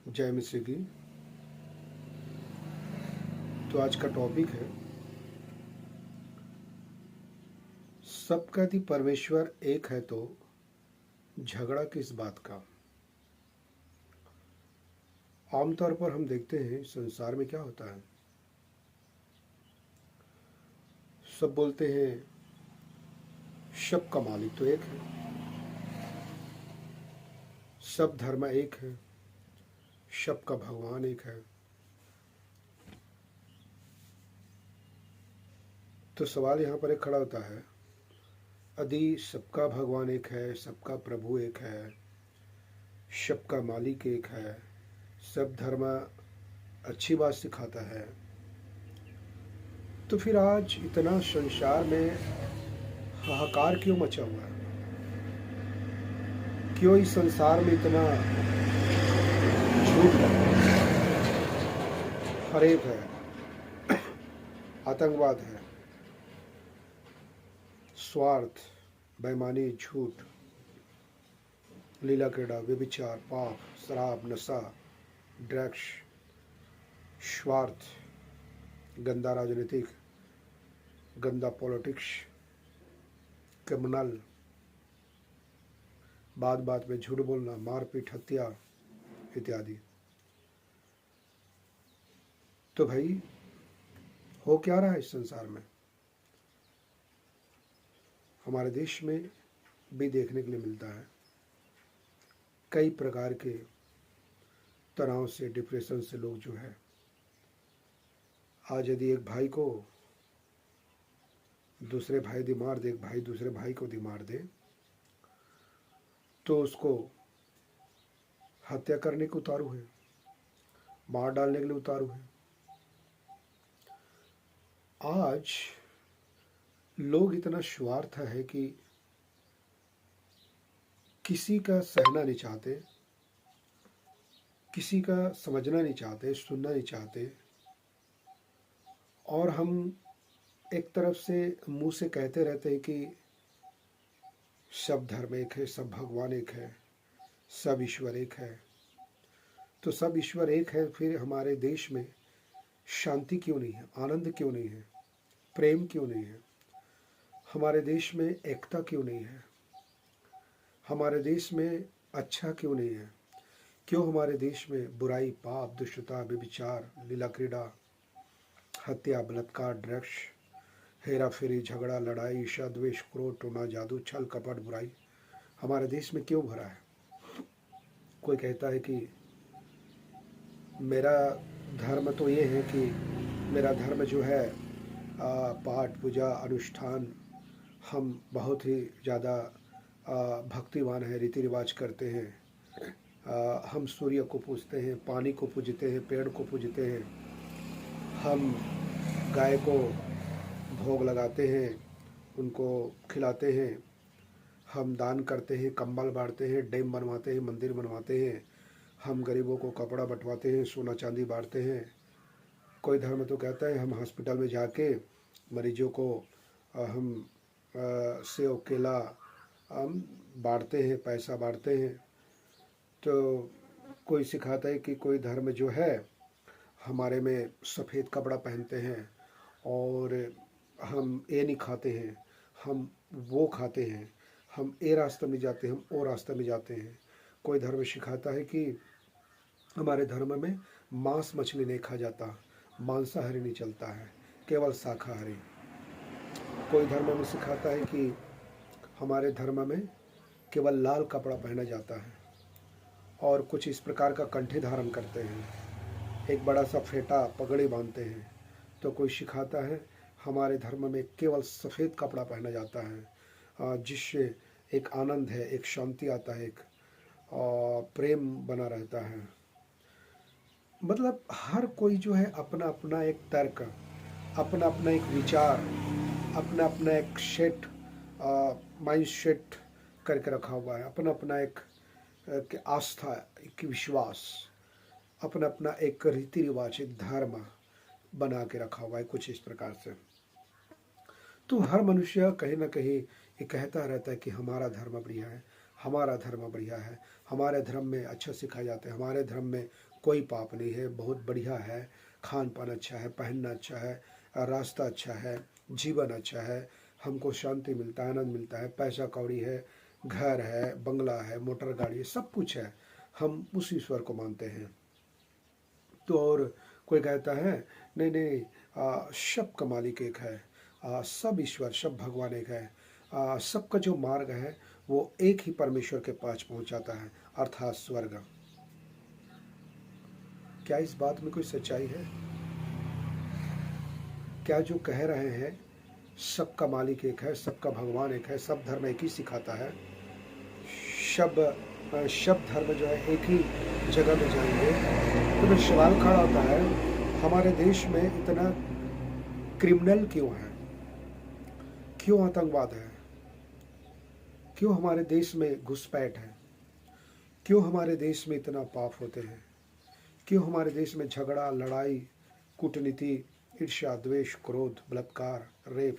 जय मिश्र की। तो आज का टॉपिक है सबका यदि परमेश्वर एक है तो झगड़ा किस बात का। आमतौर पर हम देखते हैं संसार में क्या होता है, सब बोलते हैं सबका मालिक तो एक है, सब धर्म एक है, सबका भगवान एक है। तो सवाल यहाँ पर एक खड़ा होता है, यदि सबका भगवान एक है, सबका प्रभु एक है, सबका मालिक एक है, सब धर्म अच्छी बात सिखाता है, तो फिर आज इतना संसार में हाहाकार क्यों मचा हुआ है? क्यों इस संसार में इतना झूठ है, फरेब है, आतंकवाद है, स्वार्थ, बेईमानी, झूठ, लीला क्रीड़ा, व्यभिचार, पाप, शराब, नशा, ड्रग्स, स्वार्थ, गंदा राजनीतिक, गंदा पॉलिटिक्स, क्रिमिनल, बात बात में झूठ बोलना, मारपीट, हत्या इत्यादि। तो भाई हो क्या रहा है इस संसार में? हमारे देश में भी देखने के लिए मिलता है कई प्रकार के तनाव से, डिप्रेशन से लोग जो है, आज यदि एक भाई को दूसरे भाई यदि मार दे, एक भाई दूसरे भाई को यदि मार दे, तो उसको हत्या करने को उतारू है, मार डालने के लिए उतारू है। आज लोग इतना स्वार्थ है कि किसी का सहना नहीं चाहते, किसी का समझना नहीं चाहते, सुनना नहीं चाहते, और हम एक तरफ से मुंह से कहते रहते हैं कि सब धर्म एक है, सब भगवान एक है, सब ईश्वर एक है। तो सब ईश्वर एक है, फिर हमारे देश में शांति क्यों नहीं है, आनंद क्यों नहीं है, प्रेम क्यों नहीं है, हमारे देश में एकता क्यों नहीं है, हमारे देश में अच्छा क्यों नहीं है? क्यों हमारे देश में बुराई, पाप, दुष्टता, व्यभिचार, लीला क्रीड़ा, हत्या, बलात्कार, ड्रग्स, हेरा फेरी, झगड़ा, लड़ाई, ईर्ष्या, द्वेष, क्रोध, टोना, जादू, छल, कपट, बुराई हमारे देश में क्यों भरा है? कोई कहता है कि मेरा धर्म तो ये है कि मेरा धर्म जो है पाठ, पूजा, अनुष्ठान, हम बहुत ही ज़्यादा भक्तिवान हैं, रीति रिवाज करते हैं, हम सूर्य को पूजते हैं, पानी को पूजते हैं, पेड़ को पूजते हैं, हम गाय को भोग लगाते हैं, उनको खिलाते हैं, हम दान करते हैं, कंबल बांटते हैं, डैम बनवाते हैं, मंदिर बनवाते हैं, हम गरीबों को कपड़ा बंटवाते हैं, सोना चांदी बांटते हैं। कोई धर्म तो कहता है हम हॉस्पिटल में जाके मरीजों को हम सेव, केला हम बांटते हैं, पैसा बांटते हैं। तो कोई सिखाता है कि कोई धर्म जो है हमारे में सफ़ेद कपड़ा पहनते हैं और हम ये नहीं खाते हैं, हम वो खाते हैं, हम ए रास्ते में जाते हैं, हम वो रास्ते में जाते हैं। कोई धर्म सिखाता है कि हमारे धर्म में मांस मछली नहीं खा जाता, मांसाहारी नहीं चलता है, केवल शाकाहारी। कोई धर्म में सिखाता है कि हमारे धर्म में केवल लाल कपड़ा पहना जाता है और कुछ इस प्रकार का कंठी धारण करते हैं, एक बड़ा सा फेटा पगड़ी बांधते हैं। तो कोई सिखाता है हमारे धर्म में केवल सफ़ेद कपड़ा पहना जाता है, जिससे एक आनंद है, एक शांति आता है, एक प्रेम बना रहता है। मतलब हर कोई जो है अपना अपना एक तर्क, अपना अपना एक विचार, अपना अपना एक सेट, माइंड सेट करके रखा हुआ है, अपना अपना एक आस्था, एक विश्वास, अपना अपना एक रीति रिवाज, एक धर्म बना के रखा हुआ है कुछ इस प्रकार से। तो हर मनुष्य कहीं ना कहीं ये कहता रहता है कि हमारा धर्म बढ़िया है, हमारा धर्म बढ़िया है, हमारे धर्म में अच्छा सिखाया जाता है, हमारे धर्म में कोई पाप नहीं है, बहुत बढ़िया है, खान पान अच्छा है, पहनना अच्छा है, रास्ता अच्छा है, जीवन अच्छा है, हमको शांति मिलता है, आनंद मिलता है, पैसा कौड़ी है, घर है, बंगला है, मोटर गाड़ी है, सब कुछ है। हम उस ईश्वर को मानते हैं। तो और कोई कहता है नहीं नहीं, सबका मालिक एक है, सब ईश्वर, सब भगवान एक है, सबका जो मार्ग है वो एक ही परमेश्वर के पास पहुंचाता है, अर्थात स्वर्ग। क्या इस बात में कोई सच्चाई है? क्या जो कह रहे हैं सबका मालिक एक है, सबका भगवान एक है, सब धर्म एक ही सिखाता है, सब धर्म जो है एक ही जगह में जाएंगे, तो फिर सवाल खड़ा होता है, हमारे देश में इतना क्रिमिनल क्यों है, क्यों आतंकवाद है, क्यों हमारे देश में घुसपैठ है, क्यों हमारे देश में इतना पाप होते हैं, क्यों हमारे देश में झगड़ा, लड़ाई, कूटनीति, ईर्ष्या, द्वेष, क्रोध, बलात्कार, रेप,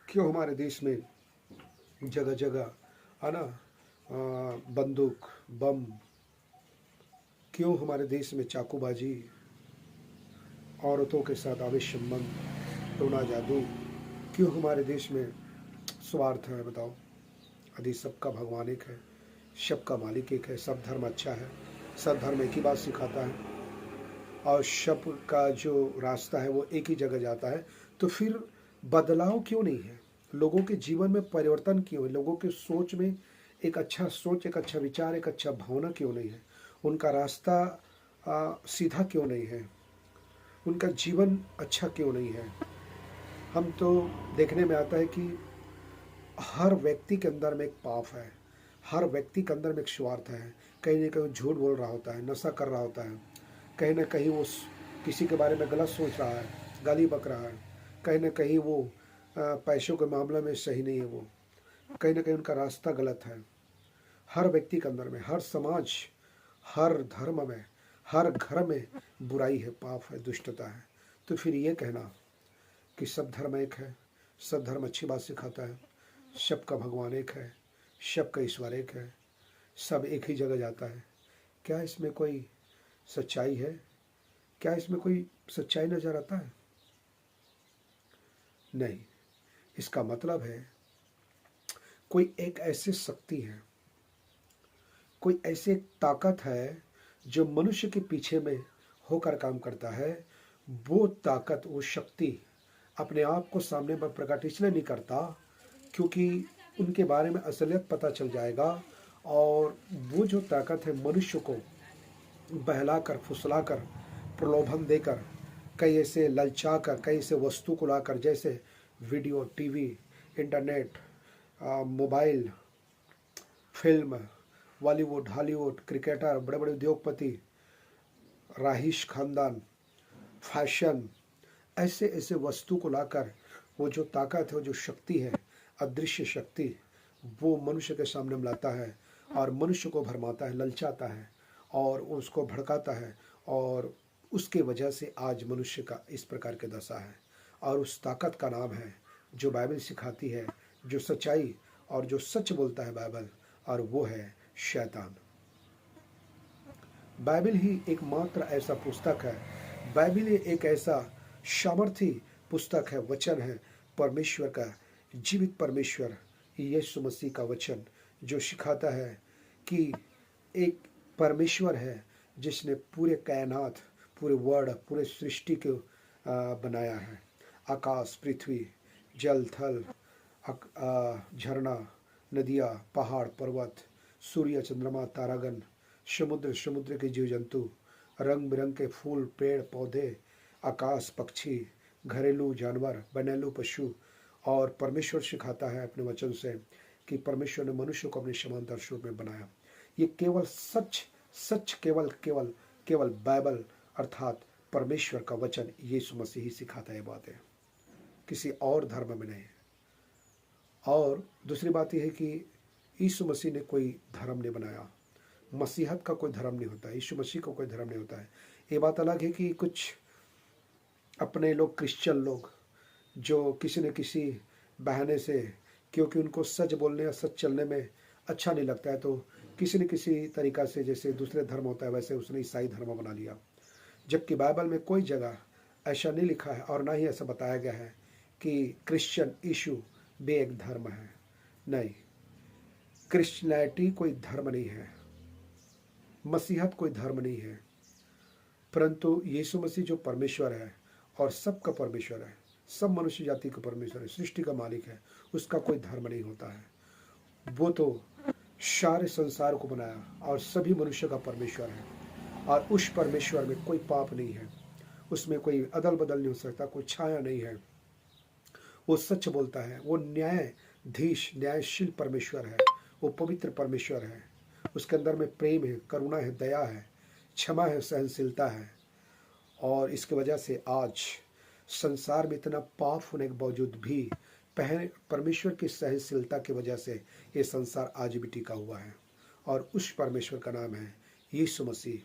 क्यों हमारे देश में जगह जगह है ना बंदूक, बम, क्यों हमारे देश में चाकूबाजी, औरतों के साथ आवेश संबंध, टोना जादू, क्यों हमारे देश में स्वार्थ है? बताओ। यदि सबका भगवान एक है, सबका मालिक एक है, सब धर्म अच्छा है, सब धर्म एक ही बात सिखाता है, और सब का जो रास्ता है वो एक ही जगह जाता है, तो फिर बदलाव क्यों नहीं है? लोगों के जीवन में परिवर्तन क्यों है? लोगों के सोच में एक अच्छा सोच, एक अच्छा विचार, एक अच्छा भावना क्यों नहीं है? उनका रास्ता सीधा क्यों नहीं है? उनका जीवन अच्छा क्यों नहीं है? हम तो देखने में आता है कि हर व्यक्ति के अंदर में एक पाप है, हर व्यक्ति के अंदर में एक स्वार्थ है, कहीं ना कहीं झूठ बोल रहा होता है, नशा कर रहा होता है, कहीं ना कहीं वो किसी के बारे में गलत सोच रहा है, गाली बक रहा है, कहीं ना कहीं वो पैसों के मामले में सही नहीं है, वो कहीं ना कहीं उनका रास्ता गलत है। हर व्यक्ति के अंदर में, हर समाज, हर धर्म में, हर घर में बुराई है, पाप है, दुष्टता है। तो फिर ये कहना कि सब धर्म एक है, सब धर्म अच्छी बात सिखाता है, सबका भगवान एक है, सबका ईश्वर एक है, सब एक ही जगह जाता है, क्या इसमें कोई सच्चाई है? क्या इसमें कोई सच्चाई नजर आता है? नहीं। इसका मतलब है कोई एक ऐसी शक्ति है, कोई ऐसी एक ताकत है जो मनुष्य के पीछे में होकर काम करता है। वो ताकत, वो शक्ति अपने आप को सामने पर प्रकट इसलिए नहीं करता क्योंकि उनके बारे में असलियत पता चल जाएगा, और वो जो ताकत है मनुष्य को बहलाकर, फुसलाकर, प्रलोभन देकर, कई ऐसे ललचा कर, कई ऐसे वस्तु को लाकर, जैसे video, TV, internet, mobile, film, Bollywood, Hollywood, cricketer, बड़े बड़े उद्योगपति, राहिश खानदान, फैशन, ऐसे ऐसे वस्तु को लाकर वो जो ताकत है, वो जो शक्ति है, अदृश्य शक्ति, वो मनुष्य के सामने लाता है और मनुष्य को भरमाता है, ललचाता है और उसको भड़काता है, और उसके वजह से आज मनुष्य का इस प्रकार के दशा है। और उस ताकत का नाम है जो बाइबल सिखाती है, जो सच्चाई और जो सच बोलता है बाइबल, और वो है शैतान। बाइबल ही एकमात्र ऐसा पुस्तक है, बाइबल ही एक ऐसा सामर्थी पुस्तक है, वचन है परमेश्वर का, जीवित परमेश्वर यीशु मसीह का वचन, जो सिखाता है कि एक परमेश्वर है जिसने पूरे कायनात, पूरे वर्ल्ड, पूरे सृष्टि को बनाया है। आकाश, पृथ्वी, जल, थल, झरना, नदियाँ, पहाड़, पर्वत, सूर्य, चंद्रमा, तारागण, समुद्र, समुद्र के जीव जंतु, रंग बिरंग के फूल, पेड़ पौधे, आकाश, पक्षी, घरेलू जानवर, बनेलू पशु। और परमेश्वर सिखाता है अपने वचन से कि परमेश्वर ने मनुष्य को अपने समांतर स्वरूप में बनाया। ये केवल सच, सच केवल केवल केवल बाइबल अर्थात परमेश्वर का वचन यीशु मसीह ही सिखाता है बातें, किसी और धर्म में नहीं। और दूसरी बात यह है कि यीशु मसीह ने कोई धर्म नहीं बनाया, मसीहत का कोई धर्म नहीं होता है, यीशु मसीह का कोई धर्म नहीं होता है। ये बात अलग है कि कुछ अपने लोग, क्रिश्चियन लोग, जो किसी न किसी बहाने से, क्योंकि उनको सच बोलने या सच चलने में अच्छा नहीं लगता है तो किसी न किसी तरीक़ा से, जैसे दूसरे धर्म होता है वैसे उसने ईसाई धर्म बना लिया। जबकि बाइबल में कोई जगह ऐसा नहीं लिखा है और ना ही ऐसा बताया गया है कि क्रिश्चियन यीशु भी एक धर्म है। नहीं, क्रिश्चियनिटी कोई धर्म नहीं है, मसीहत कोई धर्म नहीं है, परंतु यीशु मसीह जो परमेश्वर है और सबका परमेश्वर है, सब मनुष्य जाति का परमेश्वर है, सृष्टि का मालिक है, उसका कोई धर्म नहीं होता है। वो तो सारे संसार को बनाया और सभी मनुष्य का परमेश्वर है, और उस परमेश्वर में कोई पाप नहीं है, उसमें कोई अदल बदल नहीं हो सकता, कोई छाया नहीं है। वो सच बोलता है, वो न्यायाधीश न्यायशील परमेश्वर है, वो पवित्र परमेश्वर है। उसके अंदर में प्रेम है, करुणा है, दया है, क्षमा है, सहनशीलता है। और इसकी वजह से आज संसार में इतना पाप होने के बावजूद भी परमेश्वर की सहनशीलता की वजह से ये संसार आज भी टिका हुआ है। और उस परमेश्वर का नाम है यीशु मसीह,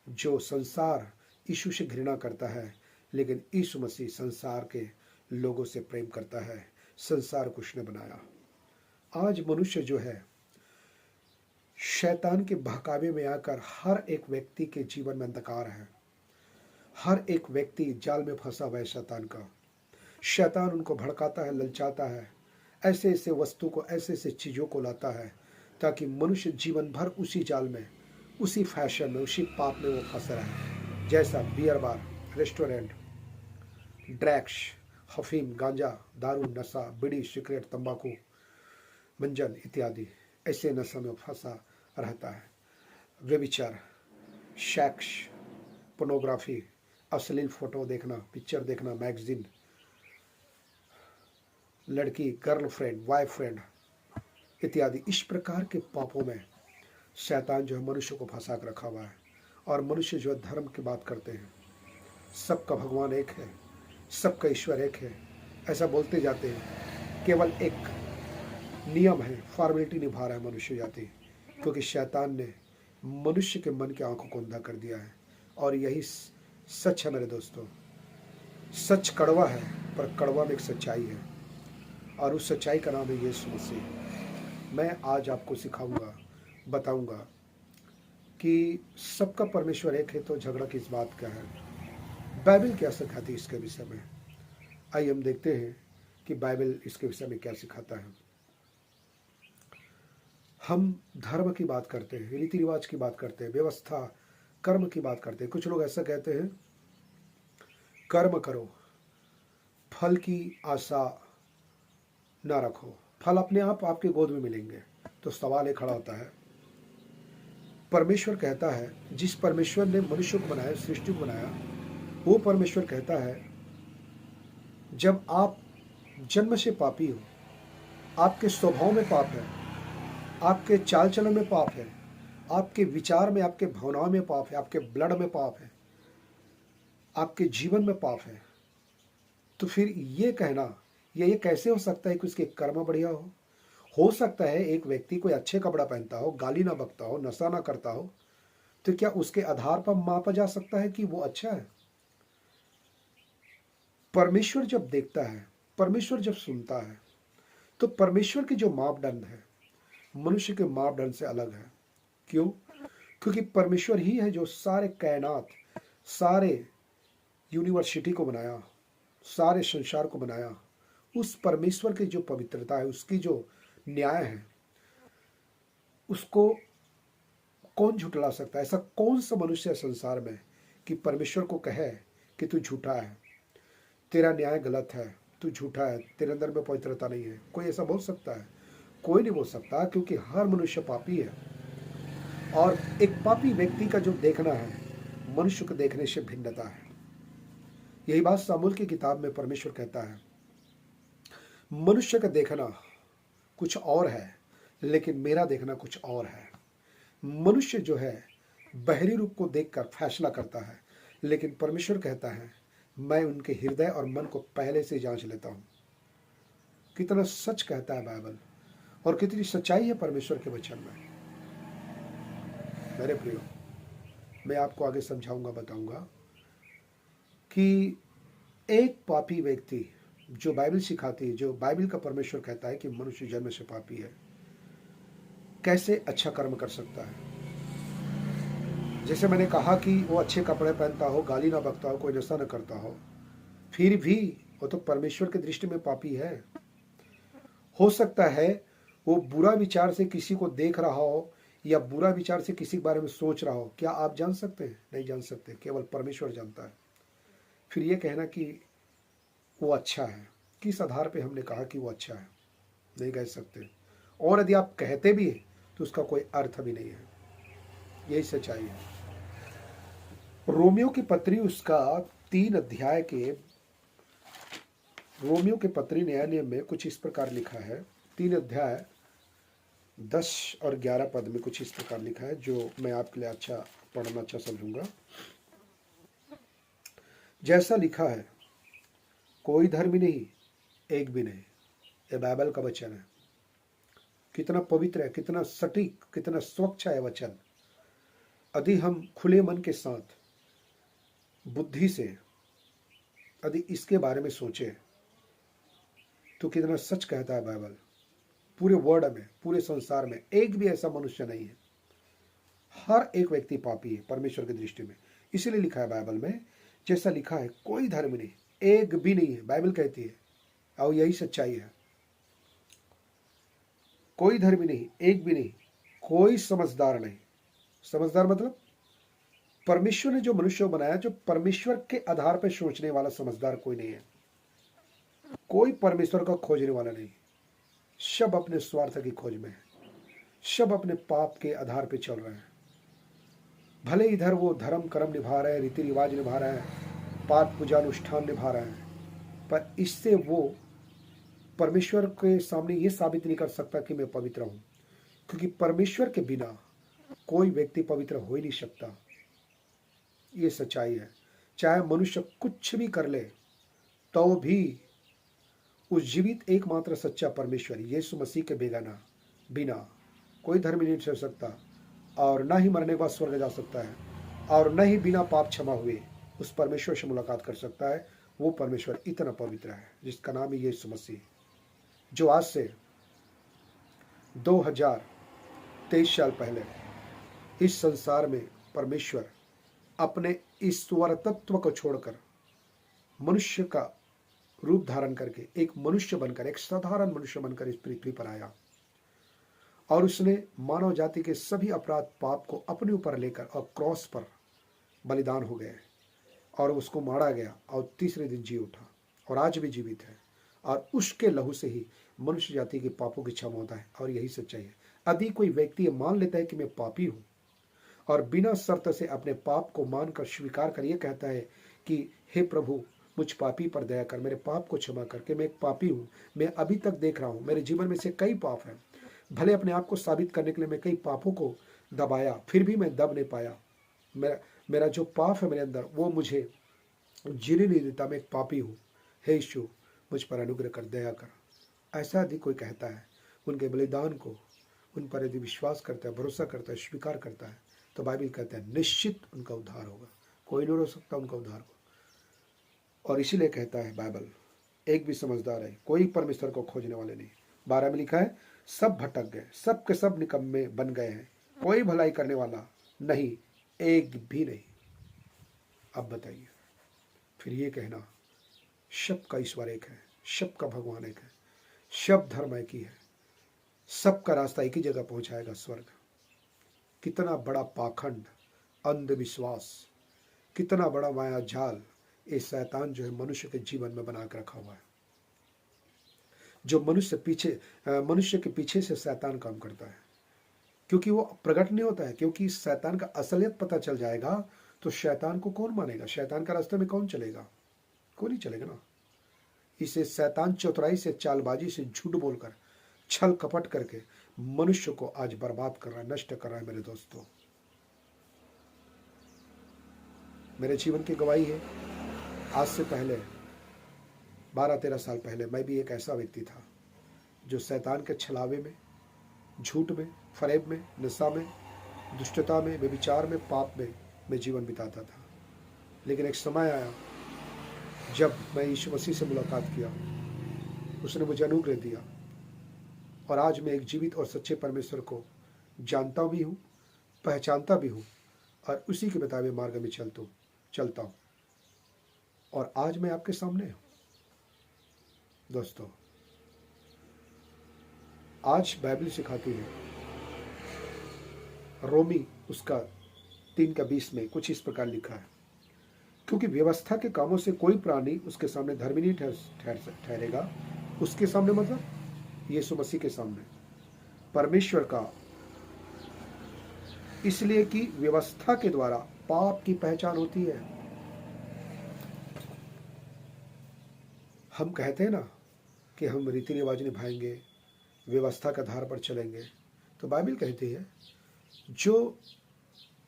जो संसार यीशु से घृणा करता है, लेकिन यीशु मसीह संसार के लोगों से प्रेम करता है। संसार को उसने बनाया। आज मनुष्य जो है शैतान के बहकावे में आकर हर एक व्यक्ति के जीवन में अंधकार है। हर एक व्यक्ति जाल में फंसा हुआ है शैतान का। शैतान उनको भड़काता है, ललचाता है, ऐसे ऐसे वस्तु को, ऐसे ऐसे चीज़ों को लाता है ताकि मनुष्य जीवन भर उसी जाल में, उसी फैशन में, उसी पाप में वो फंस रहे। जैसा बियर बार, रेस्टोरेंट, ड्रैग्स, अफीम, गांजा, दारू, नशा, बीड़ी, सिगरेट, तंबाकू, मंजन इत्यादि, ऐसे नशा में फंसा रहता है। व्यभिचार, सेक्स, पोर्नोग्राफी, अश्लील फोटो देखना, पिक्चर देखना, मैगजीन, लड़की, गर्लफ्रेंड, बॉयफ्रेंड इत्यादि, इस प्रकार के पापों में शैतान जो है मनुष्य को फंसा कर रखा हुआ है। और मनुष्य जो है धर्म की बात करते हैं, सबका भगवान एक है, सबका ईश्वर एक है, ऐसा बोलते जाते हैं। केवल एक नियम है, फॉर्मेलिटी निभा रहा है मनुष्य जाति, क्योंकि शैतान ने मनुष्य के मन की आंखों को अंधा कर दिया है। और यही सच है मेरे दोस्तों। सच कड़वा है, पर कड़वा में एक सच्चाई है, और उस सच्चाई का नाम है यीशु मसीह। मैं आज आपको सिखाऊंगा, बताऊंगा कि सबका परमेश्वर एक है, तो झगड़ा किस बात का है। बाइबल क्या सिखाती है इसके विषय में। आइए हम देखते हैं कि बाइबल इसके विषय में क्या सिखाता है। हम धर्म की बात करते हैं, रीति रिवाज की बात करते हैं, व्यवस्था, कर्म की बात करते हैं। कुछ लोग ऐसा कहते हैं, कर्म करो, फल की आशा ना रखो, फल अपने आप आपके गोद में मिलेंगे। तो सवाल ये खड़ा होता है, परमेश्वर कहता है, जिस परमेश्वर ने मनुष्य को बनाया, सृष्टि को बनाया, वो परमेश्वर कहता है, जब आप जन्म से पापी हो, आपके स्वभाव में पाप है, आपके चाल चलन में पाप है, आपके विचार में, आपके भावनाओं में पाप है, आपके ब्लड में पाप है, आपके जीवन में पाप है, तो फिर ये कहना, ये कैसे हो सकता है कि उसके कर्म बढ़िया हो। हो सकता है एक व्यक्ति कोई अच्छे कपड़ा पहनता हो, गाली ना बकता हो, नशा ना करता हो, तो क्या उसके आधार पर मापा जा सकता है कि वो अच्छा है? परमेश्वर जब देखता है, परमेश्वर जब सुनता है, तो परमेश्वर के जो मापदंड है मनुष्य के मापदंड से अलग है। क्यों? क्योंकि परमेश्वर ही है जो सारे कायनात, सारे यूनिवर्सिटी को बनाया, सारे संसार को बनाया। उस परमेश्वर की जो पवित्रता है, उसकी जो न्याय है, उसको कौन झुटला सकता है? ऐसा कौन सा मनुष्य है संसार में कि परमेश्वर को कहे कि तू झूठा है, तेरा न्याय गलत है, तू झूठा है, तेरे अंदर में पवित्रता नहीं है? कोई ऐसा बोल सकता है? कोई नहीं बोल सकता, क्योंकि हर मनुष्य पापी है। और एक पापी व्यक्ति का जो देखना है मनुष्य को देखने से भिन्नता है। यही बात सामुएल की किताब में परमेश्वर कहता है, मनुष्य का देखना कुछ और है, लेकिन मेरा देखना कुछ और है। मनुष्य जो है बाहरी रूप को देखकर फैसला करता है, लेकिन परमेश्वर कहता है, मैं उनके हृदय और मन को पहले से जांच लेता हूं। कितना सच कहता है बाइबल, और कितनी सच्चाई है परमेश्वर के वचन में। मेरे प्रियो, मैं आपको आगे समझाऊंगा, बताऊंगा कि एक पापी व्यक्ति, जो बाइबल सिखाती है, जो बाइबल का परमेश्वर कहता है कि मनुष्य जन्म से पापी है, कैसे अच्छा कर्म कर सकता है। जैसे मैंने कहा कि वो अच्छे कपड़े पहनता हो, गाली ना बकता हो, कोई नशा न करता हो, फिर भी वो तो परमेश्वर की दृष्टि में पापी है। हो सकता है वो बुरा विचार से किसी को देख रहा हो या बुरा विचार से किसी के बारे में सोच रहा हो। क्या आप जान सकते हैं? नहीं जान सकते, केवल परमेश्वर जानता है। फिर ये कहना कि वो अच्छा है, किस आधार पे हमने कहा कि वो अच्छा है? नहीं कह सकते। और यदि आप कहते भी हैं तो उसका कोई अर्थ भी नहीं है। यही सच्चाई है। रोमियो की पत्री उसका 3 अध्याय के रोमियो के पत्री न्याय नियम में कुछ इस प्रकार लिखा है। 3 अध्याय 10 और 11 पद में कुछ इस प्रकार लिखा है, जो मैं आपके लिए अच्छा पढ़ना अच्छा समझूंगा। जैसा लिखा है, कोई धर्मी नहीं, एक भी नहीं। ये बाइबल का वचन है। कितना पवित्र है, कितना सटीक, कितना स्वच्छ है वचन। यदि हम खुले मन के साथ बुद्धि से यदि इसके बारे में सोचे तो कितना सच कहता है बाइबल। पूरे वर्ल्ड में, पूरे संसार में एक भी ऐसा मनुष्य नहीं है। हर एक व्यक्ति पापी है परमेश्वर की दृष्टि में। इसीलिए लिखा है बाइबल में, जैसा लिखा है, कोई धर्म नहीं, एक भी नहीं है। बाइबल कहती है, और यही सच्चाई है। कोई धर्म नहीं, एक भी नहीं, कोई समझदार नहीं। समझदार मतलब परमेश्वर ने जो मनुष्य बनाया, जो परमेश्वर के आधार पर सोचने वाला समझदार कोई नहीं है। कोई परमेश्वर का खोजने वाला नहीं। सब अपने स्वार्थ की खोज में है। सब अपने पाप के आधार पर चल रहे हैं। भले इधर वो धर्म कर्म निभा रहे हैं, रीति रिवाज निभा रहे हैं, पाठ पूजा अनुष्ठान निभा रहे हैं, पर इससे वो परमेश्वर के सामने ये साबित नहीं कर सकता कि मैं पवित्र हूं, क्योंकि परमेश्वर के बिना कोई व्यक्ति पवित्र हो ही नहीं सकता। ये सच्चाई है। चाहे मनुष्य कुछ भी कर ले तो भी उस जीवित एकमात्र सच्चा परमेश्वर यीशु मसीह के बिना कोई धर्म नहीं चल सकता, और न ही मरने के बाद स्वर्ग जा सकता है, और न ही बिना पाप क्षमा हुए उस परमेश्वर से मुलाकात कर सकता है। वो परमेश्वर इतना पवित्र है जिसका नाम है यीशु मसीह, जो आज से 2023 साल पहले इस संसार में परमेश्वर अपने ईश्वर तत्व को छोड़कर मनुष्य का रूप धारण करके एक मनुष्य बनकर, एक साधारण मनुष्य बनकर इस पृथ्वी पर आया, और उसने मानव जाति के सभी अपराध पाप को अपने ऊपर लेकर और क्रॉस पर बलिदान हो गए, और उसको मारा गया और तीसरे दिन जी उठा, और आज भी जीवित है, और उसके लहू से ही मनुष्य जाति के पापों की क्षमा होता है। और यही सच्चाई है। यदि कोई व्यक्ति ये मान लेता है कि मैं पापी हूं, और बिना शर्त से अपने पाप को मानकर स्वीकार कर ये कहता है कि हे प्रभु, मुझ पापी पर दया कर, मेरे पाप को क्षमा करके, मैं एक पापी हूँ, मैं अभी तक देख रहा हूँ मेरे जीवन में से कई पाप हैं। भले अपने आप को साबित करने के लिए मैं कई पापों को दबाया, फिर भी मैं दब नहीं पाया। मेरा जो पाप है मेरे अंदर, वो मुझे जीने नहीं देता। मैं एक पापी हूँ, हे यीशु मुझ पर अनुग्रह कर, दया कर। ऐसा यदि कोई कहता है, उनके बलिदान को उन पर यदि विश्वास करता है, भरोसा करता है, स्वीकार करता है, तो बाइबल कहता है निश्चित उनका उद्धार होगा। कोई नहीं रोक सकता उनका उद्धार को। और इसीलिए कहता है बाइबल, एक भी समझदार है, कोई परमेश्वर को खोजने वाले नहीं। 12 में लिखा है, सब भटक गए, सब के सब निकम्मे बन गए हैं, कोई भलाई करने वाला नहीं, एक भी नहीं। अब बताइए, फिर ये कहना सबका ईश्वर एक है, सबका भगवान एक है, सब धर्म एक ही है, सबका रास्ता एक ही जगह पहुंचाएगा, स्वर्ग। कितना बड़ा पाखंड, अंधविश्वास, कितना बड़ा माया जाल ये शैतान जो है मनुष्य के जीवन में बना कर रखा हुआ है। जो मनुष्य के पीछे से शैतान काम करता है, क्योंकि वो प्रकट नहीं होता है। क्योंकि शैतान का असलियत पता चल जाएगा तो शैतान को कौन मानेगा? शैतान का रास्ते में कौन चलेगा? कोई नहीं चलेगा ना। इसे शैतान चतुराई से, चालबाजी से, झूठ बोलकर, छल कपट करके मनुष्य को आज बर्बाद कर रहा है, नष्ट कर रहा है। मेरे दोस्तों, मेरे जीवन की गवाही है। आज से पहले 12-13 साल पहले मैं भी एक ऐसा व्यक्ति था जो शैतान के छलावे में, झूठ में, फरेब में, नशा में, दुष्टता में, व्यभिचार में, पाप में मैं जीवन बिताता था। लेकिन एक समय आया जब मैं यीशु मसीह से मुलाकात किया, उसने मुझे अनुग्रह दिया, और आज मैं एक जीवित और सच्चे परमेश्वर को जानता भी हूँ, पहचानता भी हूँ और उसी के बताए मार्ग में चलता हूँ। और आज मैं आपके सामने हूँ। दोस्तों, आज बाइबल सिखाती है, रोमी उसका 3:20 में कुछ इस प्रकार लिखा है, क्योंकि व्यवस्था के कामों से कोई प्राणी उसके सामने धर्मी नहीं ठहरेगा। उसके सामने मतलब यीशु मसीह के सामने, परमेश्वर का, इसलिए कि व्यवस्था के द्वारा पाप की पहचान होती है। हम कहते हैं ना कि हम रीति रिवाज निभाएंगे, व्यवस्था के आधार पर चलेंगे, तो बाइबल कहती है जो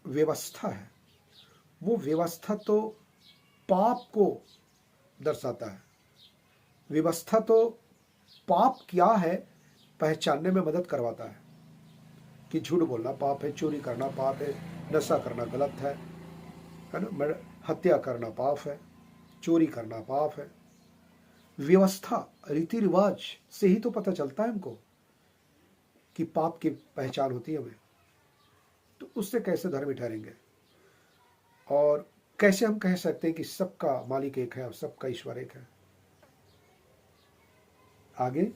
व्यवस्था है वो व्यवस्था तो पाप को दर्शाता है। व्यवस्था तो पाप क्या है पहचानने में मदद करवाता है कि झूठ बोलना पाप है, चोरी करना पाप है, नशा करना गलत है ना, हत्या करना पाप है, चोरी करना पाप है। व्यवस्था, रीति रिवाज से ही तो पता चलता है हमको कि पाप की पहचान होती है हमें। तो उससे कैसे धर्मी ठहरेंगे और कैसे हम कह सकते हैं कि सबका मालिक एक है और सबका ईश्वर एक है। आगे,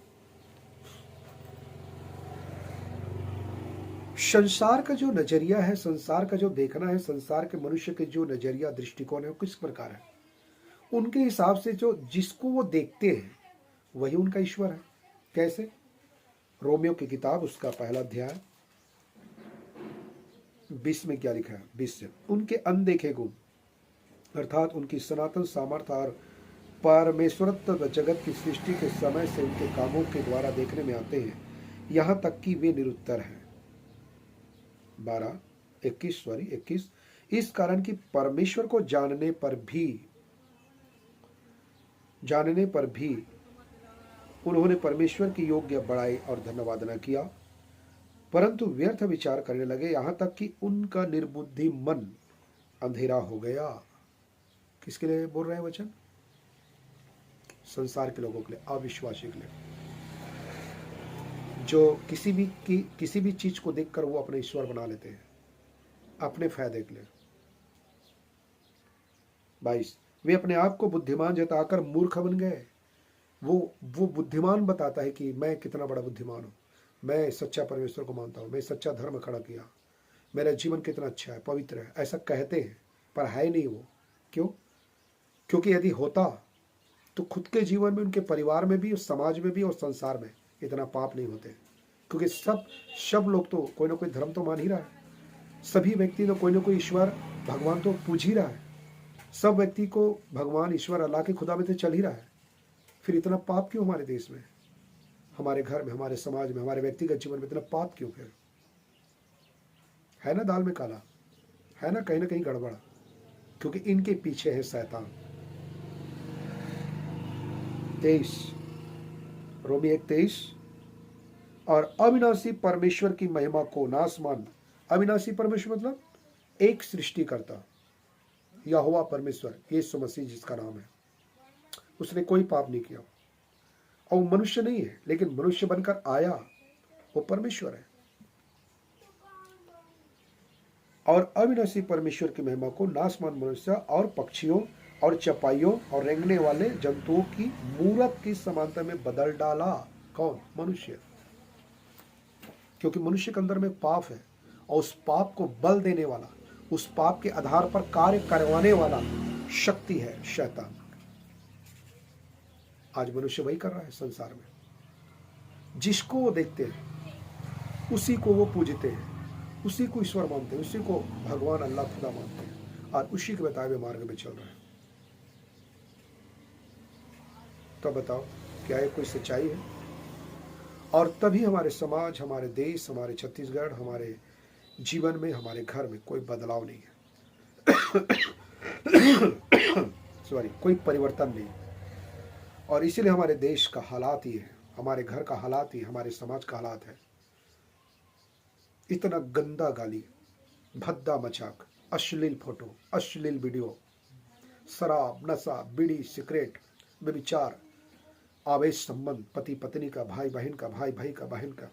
संसार का जो नजरिया है, संसार का जो देखना है, संसार के मनुष्य के जो नजरिया दृष्टिकोण है वो किस प्रकार है, उनके हिसाब से जो जिसको वो देखते हैं वही उनका ईश्वर है। कैसे? रोमियो की किताब उसका 1 अध्याय 20 में क्या लिखा है? 20 से, उनके अनदेखे गुण अर्थात उनकी सनातन सामर्थ्य और परमेश्वरत्व जगत की सृष्टि के समय से उनके कामों के द्वारा देखने में आते हैं, यहाँ तक कि वे निरुत्तर हैं। 21 इस कारण कि परमेश्वर को जानने पर भी उन्होंने परमेश्वर की योग्य बड़ाई और धन्यवाद न किया, परंतु व्यर्थ विचार करने लगे, यहाँ तक कि उनका निर्बुद्धि मन अंधेरा हो गया। किसके लिए बोल रहे हैं वचन? संसार के लोगों के लिए, अविश्वासी के लिए, जो किसी भी चीज को देखकर वो अपने ईश्वर बना लेते हैं अपने फायदे के लिए। 22 वे अपने आप को बुद्धिमान जताकर मूर्ख बन गए। वो बुद्धिमान बताता है कि मैं कितना बड़ा बुद्धिमान हूँ, मैं सच्चा परमेश्वर को मानता हूँ, मैं सच्चा धर्म खड़ा किया, मेरा जीवन कितना अच्छा है, पवित्र है, ऐसा कहते हैं, पर है नहीं वो। क्यों? क्योंकि यदि होता तो खुद के जीवन में, उनके परिवार में भी, उस समाज में भी और संसार में इतना पाप नहीं होते। क्योंकि सब लोग तो कोई ना कोई धर्म तो मान ही रहा है, सभी व्यक्ति तो कोई ना कोई ईश्वर भगवान तो पूज ही रहा है, सब व्यक्ति को भगवान ईश्वर अल्लाह के खुदा में तो चल ही रहा है। फिर इतना पाप क्यों हमारे देश में, हमारे घर में, हमारे समाज में, हमारे व्यक्तिगत जीवन में इतना पाप क्यों? फिर है ना दाल में काला, है ना कहीं गड़बड़, क्योंकि इनके पीछे है शैतान। 23 रोमी 1:23 और अविनाशी परमेश्वर की महिमा को नासमान, अविनाशी परमेश्वर मतलब एक सृष्टिकर्ता, यहोवा परमेश्वर, यीशु मसीह जिसका नाम है, उसने कोई पाप नहीं किया और वो मनुष्य नहीं है, लेकिन मनुष्य बनकर आया, वो परमेश्वर है। और अविनाशी परमेश्वर की महिमा को नासमान मनुष्य और पक्षियों और चपाइयों और रेंगने वाले जंतुओं की मूरत की समानता में बदल डाला। कौन? मनुष्य। क्योंकि मनुष्य के अंदर में पाप है और उस पाप को बल देने वाला, उस पाप के आधार पर कार्य करवाने वाला शक्ति है शैतान। आज मनुष्य वही कर रहा है संसार में, जिसको वो देखते हैं उसी को वो पूजते हैं, उसी को ईश्वर मानते हैं, उसी को भगवान अल्लाह खुदा मानते हैं और उसी के बताए हुए मार्ग में चल रहे हैं। तो बताओ, क्या ये कोई सच्चाई है? और तभी हमारे समाज, हमारे देश, हमारे छत्तीसगढ़, हमारे जीवन में, हमारे घर में कोई बदलाव नहीं है सॉरी, कोई परिवर्तन नहीं। और इसीलिए हमारे देश का हालात ये है, हमारे घर का हालात ये, हमारे समाज का हालात है। इतना गंदा गाली, भद्दा मजाक, अश्लील फोटो, अश्लील वीडियो, शराब, नशा, बीड़ी, सिगरेट, व्यभिचार, आवेश संबंध, पति पत्नी का, भाई बहन का, भाई भाई का, बहन का,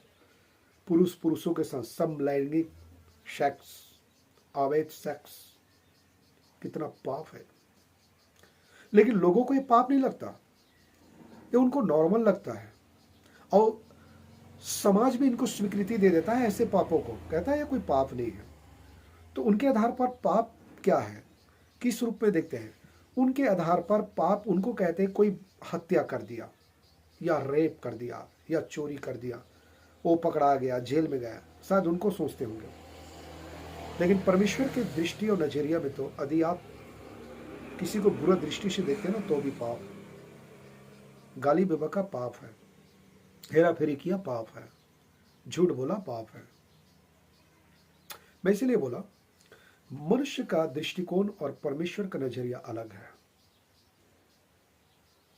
पुरुष पुरुषों के साथ समलैंगिक सेक्स, अवैध सेक्स, कितना पाप है। लेकिन लोगों को ये पाप नहीं लगता, ये उनको नॉर्मल लगता है, और समाज भी इनको स्वीकृति दे देता है ऐसे पापों को, कहता है ये कोई पाप नहीं है। तो उनके आधार पर पाप क्या है, किस रूप में देखते हैं? उनके आधार पर पाप उनको कहते हैं कोई हत्या कर दिया, या रेप कर दिया, या चोरी कर दिया, वो पकड़ा गया, जेल में गया, शायद उनको सोचते होंगे। लेकिन परमेश्वर की दृष्टि और नजरिया में तो यदि आप किसी को बुरा दृष्टि से देखते हैं ना, तो भी पाप। गाली बेबका पाप है, हेरा फेरी किया पाप है, झूठ बोला पाप है। मैं इसलिए बोला मनुष्य का दृष्टिकोण और परमेश्वर का नजरिया अलग है।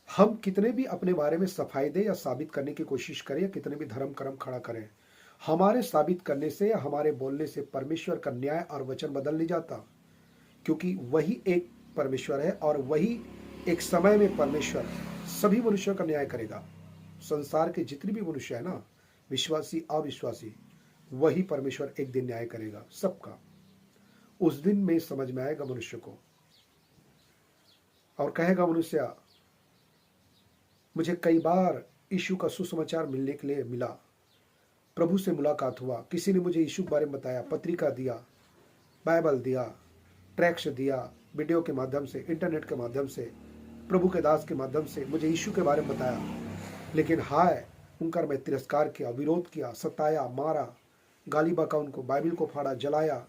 हम कितने भी अपने बारे में सफाई दे या साबित करने की कोशिश करें, या कितने भी धर्म कर्म खड़ा करें, हमारे साबित करने से या हमारे बोलने से परमेश्वर का न्याय और वचन बदल नहीं जाता, क्योंकि वही एक परमेश्वर है और वही एक समय में परमेश्वर सभी मनुष्यों का न्याय करेगा। संसार के जितने भी मनुष्य है ना, विश्वासी अविश्वासी, वही परमेश्वर एक दिन न्याय करेगा सबका। उस दिन में समझ में आएगा मनुष्य को, और कहेगा मनुष्य, मुझे कई बार यीशु का सुसमाचार मिलने के लिए मिला, प्रभु से मुलाकात हुआ, किसी ने मुझे यीशु के बारे में बताया, पत्रिका दिया, बाइबल दिया, ट्रैक्स दिया, वीडियो के माध्यम से, इंटरनेट के माध्यम से, प्रभु के दास के माध्यम से मुझे यीशु के बारे में बताया। लेकिन हाय, उनका मैं तिरस्कार किया, विरोध किया, सताया, मारा, गाली बका, उनको बाइबल को फाड़ा, जलाया,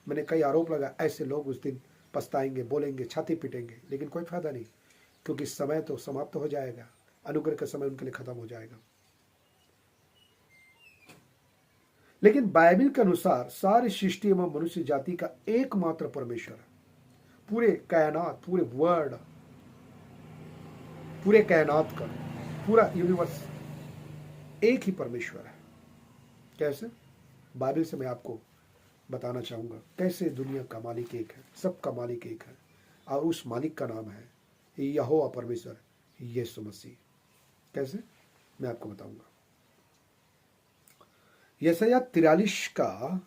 मैंने कई आरोप लगा। ऐसे लोग उस दिन पछताएंगे, बोलेंगे, छाती पीटेंगे, लेकिन कोई फायदा नहीं, क्योंकि समय तो समाप्त हो जाएगा, अनुग्रह का समय उनके लिए खत्म हो जाएगा। लेकिन बाइबल के अनुसार सारी सृष्टि एवं मनुष्य जाति का एकमात्र परमेश्वर, पूरे कायनात, पूरे वर्ल्ड, पूरे कायनात का पूरा यूनिवर्स एक ही परमेश्वर है। कैसे? बाइबल से मैं आपको बताना चाहूंगा कैसे दुनिया का मालिक एक है, सबका मालिक एक है, और उस मालिक का नाम है यहोवा परमेश्वर यीशु मसीह। कैसे? मैं आपको बताऊंगा। यशायाह 43 का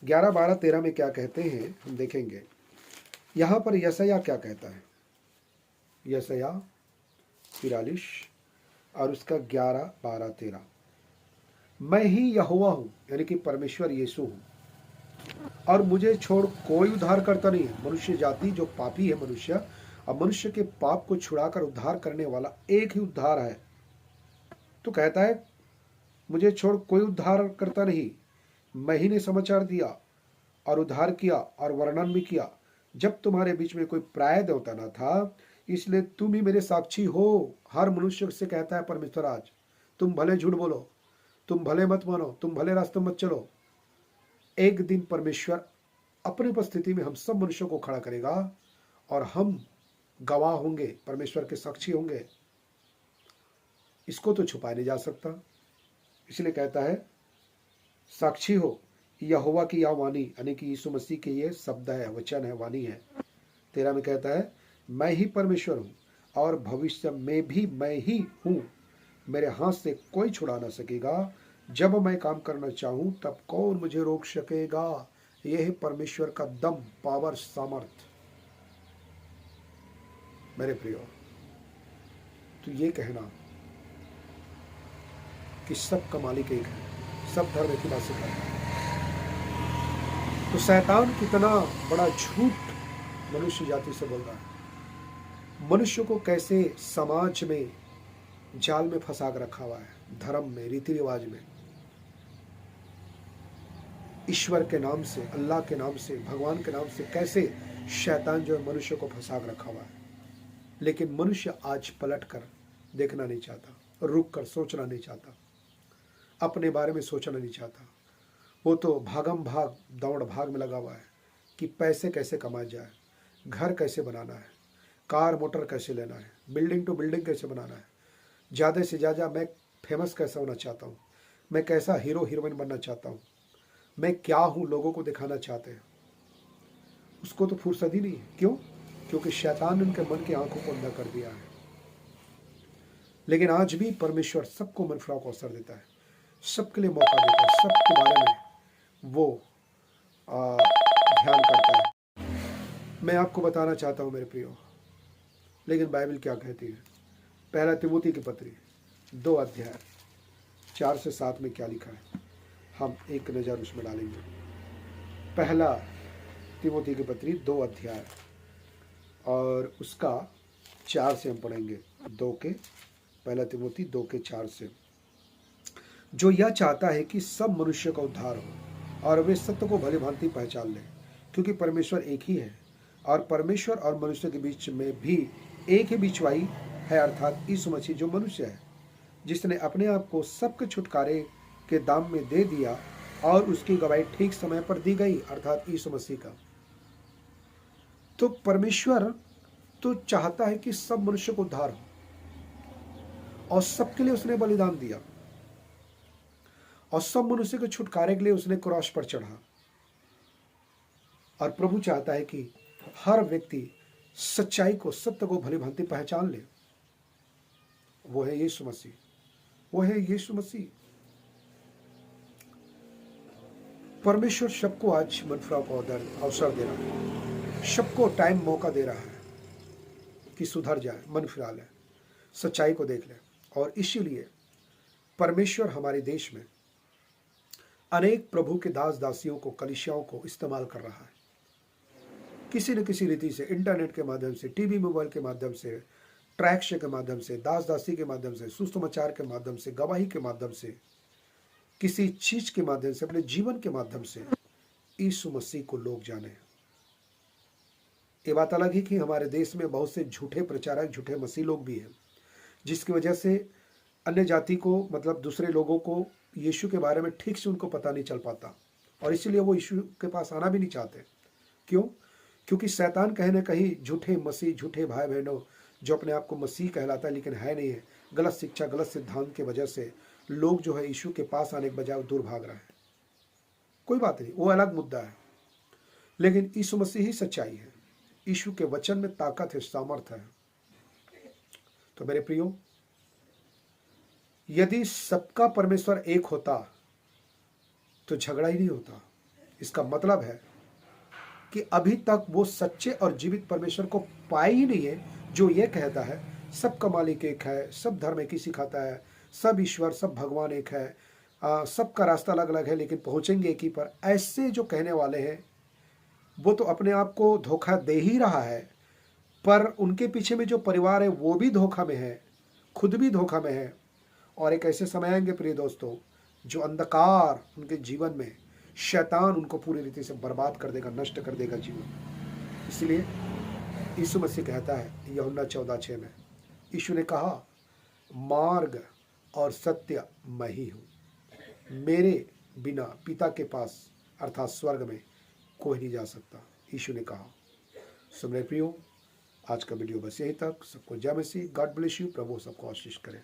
11, 12, 13 में क्या कहते हैं हम देखेंगे। यहां पर यशायाह क्या कहता है, यशायाह 43 और उसका 11, 12, 13, मैं ही यहोवा हूं, यानी कि परमेश्वर यीशु हूं, और मुझे छोड़ कोई उद्धार करता नहीं है। मनुष्य जाति जो पापी है मनुष्य, अब मनुष्य के पाप को छुड़ाकर उद्धार करने वाला एक ही उद्धार है। तो कहता है मुझे छोड़ कोई उद्धार करता नहीं, मैं ही ने समाचार दिया और उद्धार किया और वर्णन भी किया, जब तुम्हारे बीच में कोई प्राय देवता न था, इसलिए तुम ही मेरे साक्षी हो। हर मनुष्य से कहता है परमेश्वर आज, तुम भले झूठ बोलो, तुम भले मत मानो, तुम भले रास्ते मत चलो, एक दिन परमेश्वर अपनी उपस्थिति में हम सब मनुष्यों को खड़ा करेगा और हम गवाह होंगे, परमेश्वर के साक्षी होंगे। इसको तो छुपाया नहीं जा सकता, इसलिए कहता है साक्षी हो यहोवा की यह वाणी, यानी कि यीशु मसीह के ये शब्द है, वचन है, वाणी है। 13 में कहता है मैं ही परमेश्वर हूं और भविष्य में भी मैं ही हूं, मेरे हाथ से कोई छुड़ा ना सकेगा। जब मैं काम करना चाहूं तब कौन मुझे रोक सकेगा। यह है परमेश्वर का दम, पावर, सामर्थ। मेरे प्रियो, तो ये कहना कि सब का मालिक एक है, सब धर्म की बात सिखाता है, तो शैतान कितना बड़ा झूठ मनुष्य जाति से बोल रहा है। मनुष्य को कैसे समाज में जाल में फंसा कर रखा हुआ है, धर्म में, रीति रिवाज में, ईश्वर के नाम से, अल्लाह के नाम से, भगवान के नाम से कैसे शैतान जो है मनुष्य को फंसा कर रखा हुआ है। लेकिन मनुष्य आज पलट कर देखना नहीं चाहता, रुक कर सोचना नहीं चाहता, अपने बारे में सोचना नहीं चाहता। वो तो भागम भाग, दौड़ भाग में लगा हुआ है कि पैसे कैसे कमाया जाए, घर कैसे बनाना है, कार मोटर कैसे लेना है, बिल्डिंग टू बिल्डिंग कैसे बनाना है, ज़्यादा से ज़्यादा मैं फेमस कैसा होना चाहता हूँ, मैं कैसा हीरो हीरोइन बनना चाहता हूँ, मैं क्या हूँ लोगों को दिखाना चाहते हैं। उसको तो फुर्सत ही नहीं है। क्यों? क्योंकि शैतान ने उनके मन की आंखों को अंधा कर दिया है। लेकिन आज भी परमेश्वर सबको मनफराव को अवसर देता है। सबके लिए मौका देता है, सबके बारे में वो ध्यान करता है। मैं आपको बताना चाहता हूँ मेरे प्रियो, लेकिन बाइबल क्या कहती है। पहला तिमोथी की पत्री 2 अध्याय 4 से 7 में क्या लिखा है, हम एक नज़र उसमें डालेंगे। पहला तिमोथी की पत्री 2 अध्याय और उसका 4 से हम पढ़ेंगे। पहला तिमोथी 2 के 4 से। जो यह चाहता है कि सब मनुष्य का उद्धार हो और वे सत्य को भली भांति पहचान लें, क्योंकि परमेश्वर एक ही है और परमेश्वर और मनुष्य के बीच में भी एक ही बिचवाई है, अर्थात यीशु मसीह जो मनुष्य है, जिसने अपने आप को सबके छुटकारे के दाम में दे दिया और उसकी गवाही ठीक समय पर दी गई, अर्थात यीशु मसीह का। तो परमेश्वर तो चाहता है कि सब मनुष्य को उद्धार हो और सबके लिए उसने बलिदान दिया और सब मनुष्य के छुटकारे के लिए उसने क्रॉस पर चढ़ा। और प्रभु चाहता है कि हर व्यक्ति सच्चाई को, सत्य को भली भांति पहचान ले। वो है यीशु मसीह, वो है यीशु मसीह। परमेश्वर सबको आज मनफरा को अवसर दे रहा है, सबको टाइम मौका दे रहा है कि सुधर जाए, मन फिरा ले, सच्चाई को देख ले। और इसीलिए परमेश्वर हमारे देश में अनेक प्रभु के दास दासियों को, कलीसियाओं को इस्तेमाल कर रहा है, किसी न किसी रीति से, इंटरनेट के माध्यम से, टीवी मोबाइल के माध्यम से, ट्रैक शो के माध्यम से, दास दासी के माध्यम से, सुसमाचार के माध्यम से, गवाही के माध्यम से, किसी चीज के माध्यम से, अपने जीवन के माध्यम से यीशु मसीह को लोग जाने। ये बात अलग है कि हमारे देश में बहुत से झूठे प्रचारक, झूठे मसीह लोग भी हैं, जिसकी वजह से अन्य जाति को, मतलब दूसरे लोगों को यीशु के बारे में ठीक से उनको पता नहीं चल पाता और इसीलिए वो यीशु के पास आना भी नहीं चाहते। क्यों? क्योंकि शैतान कहीं ना कहीं झूठे मसीह, झूठे भाई बहनों जो अपने आप को मसीह कहलाता है लेकिन है नहीं है, गलत शिक्षा, गलत सिद्धांत की वजह से लोग जो है यीशु के पास आने के बजाय दूर भाग रहे हैं। कोई बात नहीं, वो अलग मुद्दा है, लेकिन यीशु मसीह ही सच्चाई है। यीशु के वचन में ताकत है, सामर्थ है। तो मेरे प्रियो, यदि सबका परमेश्वर एक होता तो झगड़ा ही नहीं होता। इसका मतलब है कि अभी तक वो सच्चे और जीवित परमेश्वर को पाए ही नहीं है, जो ये कहता है सबका मालिक एक है, सब धर्म एक ही सिखाता है, सब ईश्वर, सब भगवान एक है, सबका रास्ता अलग अलग है लेकिन पहुंचेंगे एक ही पर। ऐसे जो कहने वाले हैं वो तो अपने आप को धोखा दे ही रहा है, पर उनके पीछे में जो परिवार है वो भी धोखा में है, खुद भी धोखा में है। और एक ऐसे समय आएंगे प्रिय दोस्तों, जो अंधकार उनके जीवन में, शैतान उनको पूरी रीति से बर्बाद कर देगा, नष्ट कर देगा जीवन। इसलिए यीशु मसीह कहता है यूहन्ना 14:6 में, यीशु ने कहा मार्ग और सत्य मैं ही हूँ, मेरे बिना पिता के पास अर्थात स्वर्ग में कोई नहीं जा सकता, यीशु ने कहा। सो मेरे प्रियो, आज का वीडियो बस यही तक। सबको जय मसीह, गॉड ब्लेस यू, प्रभु सबको आशीष करे।